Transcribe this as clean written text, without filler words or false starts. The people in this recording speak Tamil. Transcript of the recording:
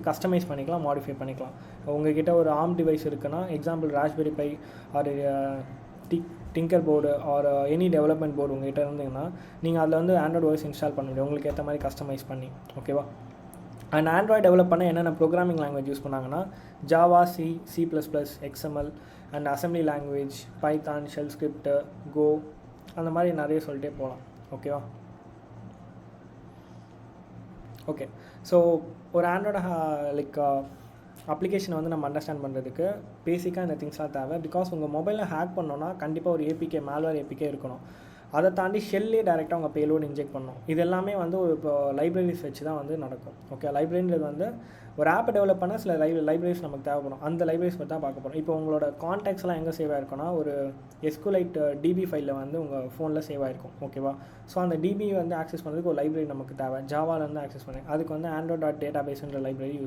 கஸ்டமைஸ் பண்ணிக்கலாம், மாடிஃபை பண்ணிக்கலாம். உங்கள்கிட்ட ஒரு ஆர்ம் டிவைஸ் இருக்குன்னா, example Raspberry Pi or Tinker Board or any development board உங்கள்கிட்ட இருந்தீங்கன்னா நீங்கள் அதில் வந்து ஆண்ட்ராய்டு ஓஎஸ் இன்ஸ்டால் பண்ண முடியும் உங்களுக்கு ஏற்ற மாதிரி கஸ்டமைஸ் பண்ணி. ஓகேவா? அண்ட் ஆண்ட்ராய்டு டெவலப் பண்ண என்னென்ன ப்ரோக்ராமிங் லாங்குவேஜ் யூஸ் பண்ணாங்கன்னா Java, C++, XML and assembly language, Python, shell script, Go, அந்த மாதிரி நிறைய சொல்லிட்டே போகலாம். ஓகேவா? ஓகே, ஸோ ஒரு ஆண்ட்ராய்டு அப்ளிகேஷனை வந்து நம்ம அண்டர்ஸ்டாண்ட் பண்ணுறதுக்கு பேசிக்காக இந்த திங்ஸ்லாம் தேவை. பிகாஸ் உங்கள் மொபைலில் ஹேக் பண்ணோன்னா கண்டிப்பாக ஒரு ஏபிகே, மேல்வேர் ஏபிகே இருக்கணும். அதை தாண்டி ஷெல்லே டேரெக்டாக உங்கள் பேலோடு இன்ஜெக்ட் பண்ணணும். இது எல்லாமே வந்து ஒரு இப்போ லைப்ரரிஸ் வச்சு தான் வந்து நடக்கும். ஓகே, லைப்ரரின்றது வந்து ஒரு ஆப்பை டெவலப் பண்ணால் சில லைப்ரரிஸ் நமக்கு தேவைப்படும். அந்த லைப்ரரிஸ் பற்றி தான் பார்க்க போகிறோம். இப்போ உங்களோட கான்டாக்ட்ஸ்லாம் எங்கே சேவ் ஆகிருக்குன்னா ஒரு SQLite DB ஃபைலில் வந்து உங்கள் ஃபோனில் சேவ் ஆகிருக்கும். ஓகேவா? ஸோ அந்த DB வந்து ஆக்சஸ் பண்ணுறதுக்கு ஒரு லைப்ரரி நமக்கு தேவை. ஜாவாலேருந்து ஆக்சஸ் பண்ணி அதுக்கு வந்து android.database லைப்ரரி